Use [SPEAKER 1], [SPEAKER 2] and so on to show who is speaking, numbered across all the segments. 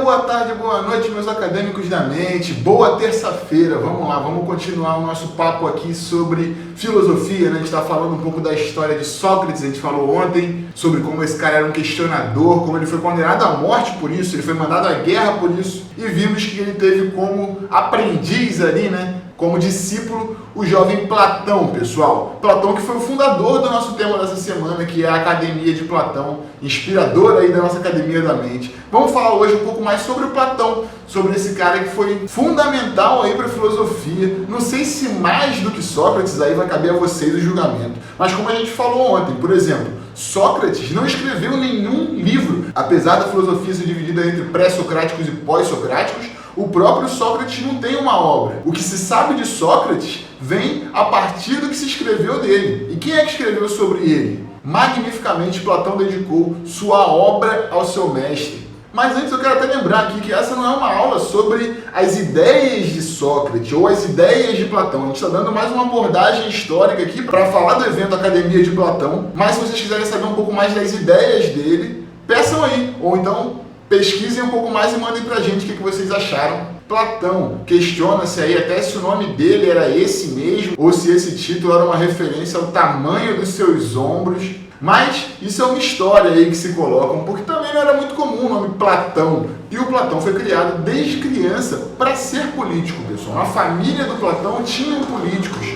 [SPEAKER 1] boa tarde, boa noite, meus acadêmicos da mente. Boa terça-feira. Vamos lá, vamos continuar o nosso papo aqui sobre filosofia, né? A gente está falando um pouco da história de Sócrates. A gente falou ontem sobre como esse cara era um questionador, como ele foi condenado à morte por isso, ele foi mandado à guerra por isso. E vimos que ele teve como aprendiz ali, né? Como discípulo, o jovem Platão, pessoal. Platão que foi o fundador do nosso tema dessa semana, que é a Academia de Platão, inspirador aí da nossa Academia da Mente. Vamos falar hoje um pouco mais sobre o Platão, sobre esse cara que foi fundamental aí para a filosofia. Não sei se mais do que Sócrates, aí vai caber a vocês o julgamento. Mas como a gente falou ontem, por exemplo, Sócrates não escreveu nenhum livro. Apesar da filosofia ser dividida entre pré-socráticos e pós-socráticos, o próprio Sócrates não tem uma obra. O que se sabe de Sócrates vem a partir do que se escreveu dele. E quem é que escreveu sobre ele? Magnificamente, Platão dedicou sua obra ao seu mestre. Mas antes eu quero até lembrar aqui que essa não é uma aula sobre as ideias de Sócrates ou as ideias de Platão. A gente está dando mais uma abordagem histórica aqui para falar do evento Academia de Platão. Mas se vocês quiserem saber um pouco mais das ideias dele, peçam aí. Ou então pesquisem um pouco mais e mandem pra gente o que vocês acharam. Platão questiona-se aí até se o nome dele era esse mesmo ou se esse título era uma referência ao tamanho dos seus ombros. Mas isso é uma história aí que se colocam, porque também não era muito comum o nome Platão. E o Platão foi criado desde criança para ser político, pessoal. A família do Platão tinha políticos.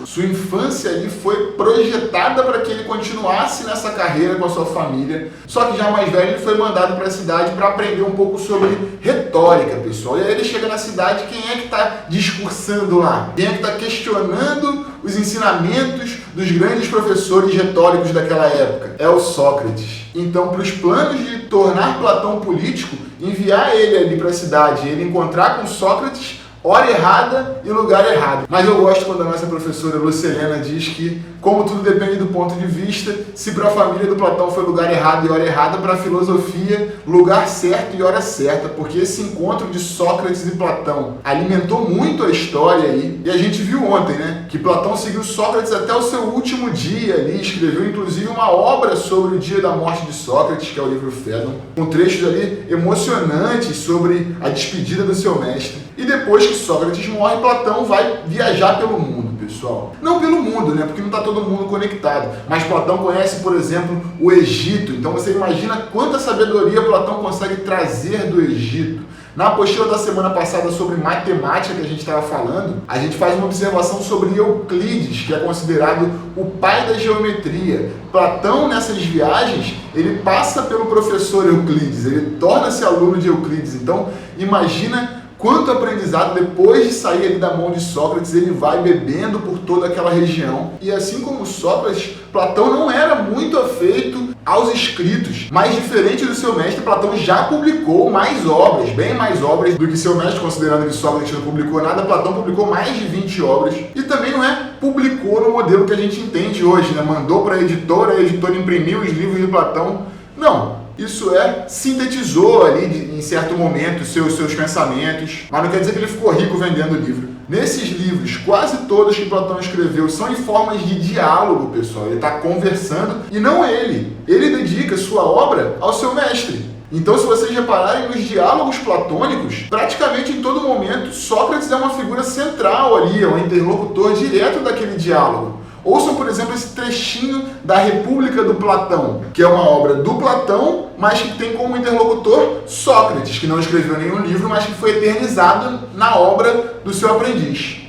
[SPEAKER 1] Sua infância ali foi projetada para que ele continuasse nessa carreira com a sua família. Só que já mais velho ele foi mandado para a cidade para aprender um pouco sobre retórica, pessoal. E aí ele chega na cidade, quem é que está discursando lá? Quem é que está questionando os ensinamentos dos grandes professores retóricos daquela época? É o Sócrates. Então, para os planos de tornar Platão político, enviar ele ali para a cidade e ele encontrar com Sócrates, hora errada e lugar errado. Mas eu gosto quando a nossa professora Lucilena diz que, como tudo depende do ponto de vista, se para a família do Platão foi lugar errado e hora errada, para a filosofia, lugar certo e hora certa, porque esse encontro de Sócrates e Platão alimentou muito a história aí. E a gente viu ontem, né, que Platão seguiu Sócrates até o seu último dia ali, escreveu inclusive uma obra sobre o dia da morte de Sócrates, que é o livro Fédon, com trechos ali emocionantes sobre a despedida do seu mestre. E depois que Sócrates morre, Platão vai viajar pelo mundo, pessoal. Não pelo mundo, né? Porque não está todo mundo conectado. Mas Platão conhece, por exemplo, o Egito. Então você imagina quanta sabedoria Platão consegue trazer do Egito. Na apostila da semana passada sobre matemática que a gente estava falando, a gente faz uma observação sobre Euclides, que é considerado o pai da geometria. Platão, nessas viagens, ele passa pelo professor Euclides, ele torna-se aluno de Euclides. Então, imagina quanto aprendizado, depois de sair ali da mão de Sócrates, ele vai bebendo por toda aquela região. E assim como Sócrates, Platão não era muito afeito aos escritos. Mas diferente do seu mestre, Platão já publicou mais obras, bem mais obras do que seu mestre, considerando que Sócrates não publicou nada. Platão publicou mais de 20 obras. E também não é publicou no modelo que a gente entende hoje, né? Mandou para a editora imprimiu os livros de Platão. Não. Isso sintetizou ali, em certo momento, seus pensamentos. Mas não quer dizer que ele ficou rico vendendo livro. Nesses livros, quase todos que Platão escreveu são em formas de diálogo, pessoal. Ele está conversando e não ele. Ele dedica sua obra ao seu mestre. Então, se vocês repararem nos diálogos platônicos, praticamente em todo momento, Sócrates é uma figura central ali, é um interlocutor direto daquele diálogo. Ouçam, por exemplo, esse trechinho da República do Platão, que é uma obra do Platão, mas que tem como interlocutor Sócrates, que não escreveu nenhum livro, mas que foi eternizado na obra do seu aprendiz.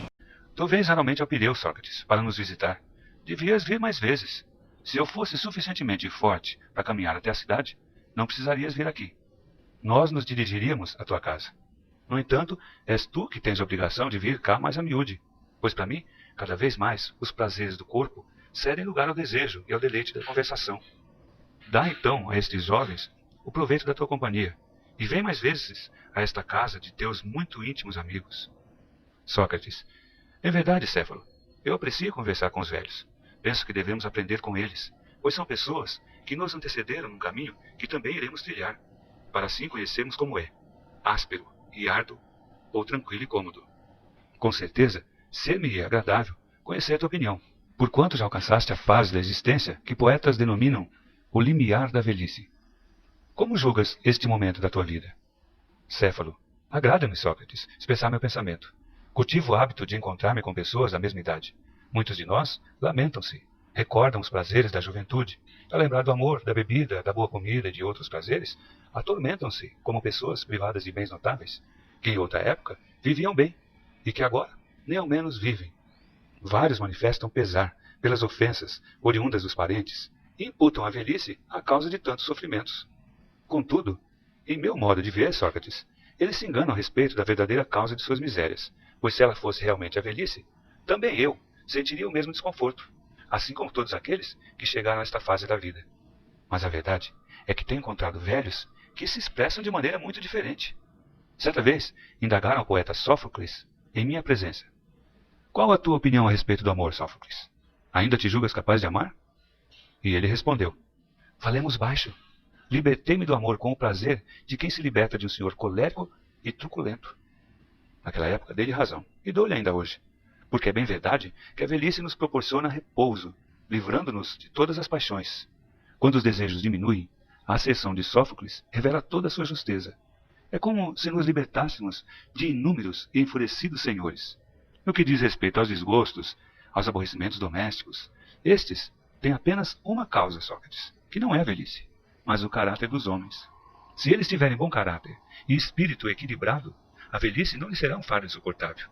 [SPEAKER 2] Tu vens raramente ao Pireu, Sócrates, para nos visitar. Devias vir mais vezes. Se eu fosse suficientemente forte para caminhar até a cidade, não precisarias vir aqui. Nós nos dirigiríamos à tua casa. No entanto, és tu que tens a obrigação de vir cá mais a miúde, pois para mim, cada vez mais, os prazeres do corpo cedem lugar ao desejo e ao deleite da conversação. Dá então a estes jovens o proveito da tua companhia, e vem mais vezes a esta casa de teus muito íntimos amigos. Sócrates: é verdade, Céfalo. Eu aprecio conversar com os velhos. Penso que devemos aprender com eles, pois são pessoas que nos antecederam num caminho que também iremos trilhar, para assim conhecermos como é, áspero e árduo, ou tranquilo e cômodo. Com certeza, ser-me agradável conhecer a tua opinião, porquanto já alcançaste a fase da existência que poetas denominam o limiar da velhice. Como julgas este momento da tua vida? Céfalo. Agrada-me, Sócrates, expressar meu pensamento. Cultivo o hábito de encontrar-me com pessoas da mesma idade. Muitos de nós lamentam-se, recordam os prazeres da juventude. Ao lembrar do amor, da bebida, da boa comida e de outros prazeres, atormentam-se como pessoas privadas de bens notáveis, que em outra época viviam bem e que agora nem ao menos vivem. Vários manifestam pesar pelas ofensas oriundas dos parentes e imputam a velhice à causa de tantos sofrimentos. Contudo, em meu modo de ver, Sócrates, eles se enganam a respeito da verdadeira causa de suas misérias, pois se ela fosse realmente a velhice, também eu sentiria o mesmo desconforto, assim como todos aqueles que chegaram a esta fase da vida. Mas a verdade é que tenho encontrado velhos que se expressam de maneira muito diferente. Certa vez, indagaram ao poeta Sófocles, em minha presença: qual a tua opinião a respeito do amor, Sófocles? Ainda te julgas capaz de amar? E ele respondeu: falemos baixo. Libertei-me do amor com o prazer de quem se liberta de um senhor colérico e truculento. Naquela época dei-lhe razão, e dou-lhe ainda hoje, porque é bem verdade que a velhice nos proporciona repouso, livrando-nos de todas as paixões. Quando os desejos diminuem, a asserção de Sófocles revela toda a sua justeza. É como se nos libertássemos de inúmeros e enfurecidos senhores. No que diz respeito aos desgostos, aos aborrecimentos domésticos, estes têm apenas uma causa, Sócrates, que não é a velhice, mas o caráter dos homens. Se eles tiverem bom caráter e espírito equilibrado, a velhice não lhe será um fardo insuportável.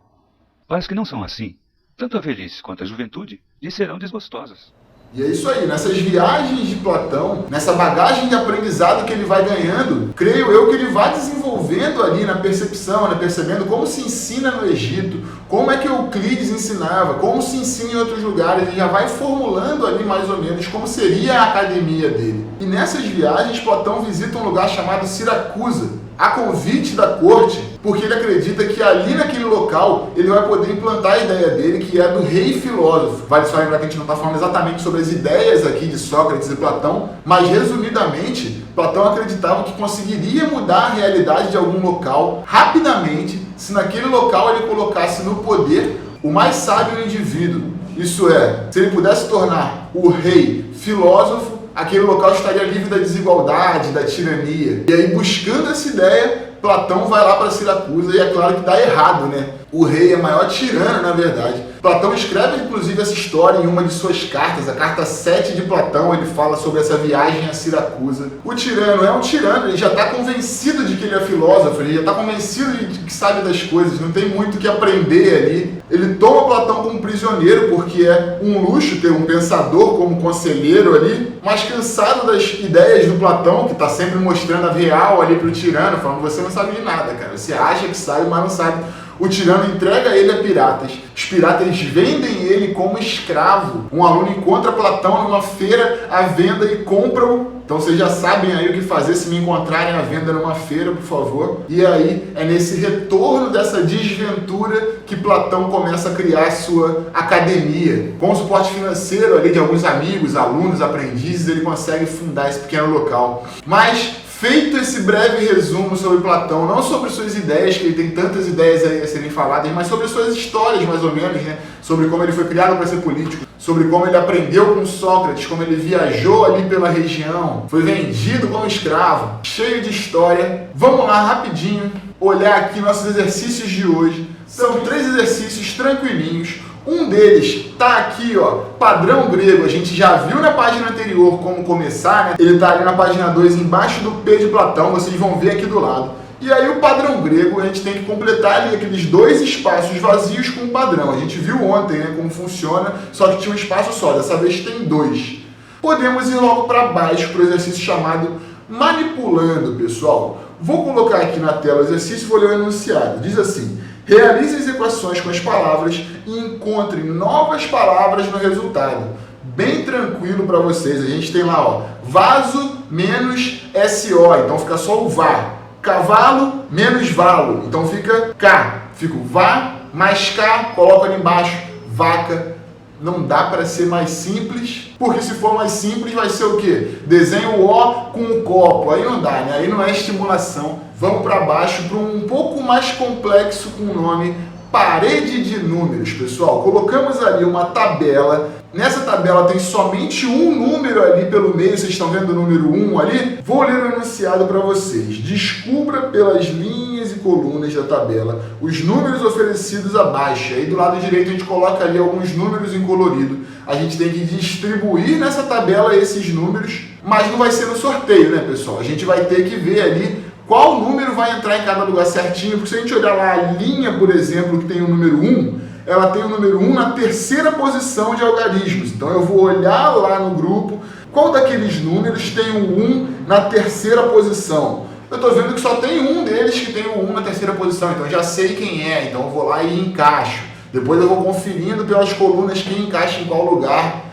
[SPEAKER 2] Para os que não são assim, tanto a velhice quanto a juventude lhes serão desgostosas.
[SPEAKER 1] E é isso aí, nessas viagens de Platão, nessa bagagem de aprendizado que ele vai ganhando, creio eu que ele vai desenvolvendo ali na percepção, né, percebendo como se ensina no Egito, como é que Euclides ensinava, como se ensina em outros lugares, ele já vai formulando ali mais ou menos como seria a academia dele. E nessas viagens, Platão visita um lugar chamado Siracusa, a convite da corte, porque ele acredita que ali naquele local ele vai poder implantar a ideia dele, que é do rei filósofo. Vale só lembrar que a gente não está falando exatamente sobre as ideias aqui de Sócrates e Platão, mas resumidamente, Platão acreditava que conseguiria mudar a realidade de algum local rapidamente se naquele local ele colocasse no poder o mais sábio indivíduo. Isso é, se ele pudesse tornar o rei filósofo, aquele local estaria livre da desigualdade, da tirania. E aí, buscando essa ideia, Platão vai lá para Siracusa e é claro que dá errado, né? O rei é o maior tirano, na verdade. Platão escreve, inclusive, essa história em uma de suas cartas, a carta 7 de Platão, ele fala sobre essa viagem a Siracusa. O tirano é um tirano, ele já está convencido de que ele é filósofo, ele já está convencido de que sabe das coisas, não tem muito o que aprender ali. Ele toma Platão como prisioneiro, porque é um luxo ter um pensador como conselheiro ali, mas cansado das ideias do Platão, que está sempre mostrando a real ali para o tirano, falando: você não sabe de nada, cara, você acha que sabe, mas não sabe. O tirano entrega ele a piratas. Os piratas vendem ele como escravo. Um aluno encontra Platão numa feira à venda e compra-o. Então vocês já sabem aí o que fazer se me encontrarem à venda numa feira, por favor. E aí é nesse retorno dessa desventura que Platão começa a criar a sua academia. Com o suporte financeiro ali de alguns amigos, alunos, aprendizes, ele consegue fundar esse pequeno local. Mas feito esse breve resumo sobre Platão, não sobre suas ideias, que ele tem tantas ideias aí a serem faladas, mas sobre suas histórias, mais ou menos, né? Sobre como ele foi criado para ser político, sobre como ele aprendeu com Sócrates, como ele viajou ali pela região, foi vendido como escravo, cheio de história. Vamos lá, rapidinho, olhar aqui nossos exercícios de hoje. São 3 exercícios tranquilinhos. Um deles tá aqui, ó, padrão grego. A gente já viu na página anterior como começar, né? Ele tá ali na página 2, embaixo do P de Platão, vocês vão ver aqui do lado. E aí o padrão grego, a gente tem que completar ali aqueles 2 espaços vazios com o padrão. A gente viu ontem, né, como funciona, só que tinha um espaço só, dessa vez tem 2. Podemos ir logo para baixo para o exercício chamado manipulando, pessoal. Vou colocar aqui na tela o exercício e vou ler o enunciado. Diz assim: realize as equações com as palavras e encontre novas palavras no resultado. Bem tranquilo para vocês. A gente tem lá, ó, vaso menos SO, então fica só o vá. Cavalo menos valo, então fica K. Fica o vá mais K, coloca ali embaixo, vaca. Não dá para ser mais simples, porque se for mais simples vai ser o quê? Desenho o O com um copo, aí não dá, né? Aí não é estimulação. Vamos para baixo para um pouco mais complexo com o nome parede de números, pessoal. Colocamos ali uma tabela. Nessa tabela tem somente um número ali pelo meio. Vocês estão vendo o número 1 ali? Vou ler o enunciado para vocês. Descubra pelas linhas colunas da tabela, os números oferecidos abaixo. Aí do lado direito a gente coloca ali alguns números em colorido. A gente tem que distribuir nessa tabela esses números, mas não vai ser no sorteio, né, pessoal? A gente vai ter que ver ali qual número vai entrar em cada lugar certinho, porque se a gente olhar lá a linha, por exemplo, que tem o número 1, ela tem o número 1 na terceira posição de algarismos. Então eu vou olhar lá no grupo qual daqueles números tem o 1 na terceira posição. Eu estou vendo que só tem um deles que tem o 1 na terceira posição, então eu já sei quem é, então eu vou lá e encaixo. Depois eu vou conferindo pelas colunas quem encaixa em qual lugar.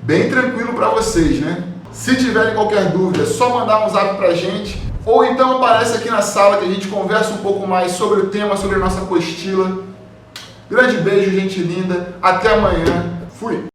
[SPEAKER 1] Bem tranquilo para vocês, né? Se tiverem qualquer dúvida, é só mandar um zap pra gente, ou então aparece aqui na sala que a gente conversa um pouco mais sobre o tema, sobre a nossa apostila. Grande beijo, gente linda. Até amanhã. Fui!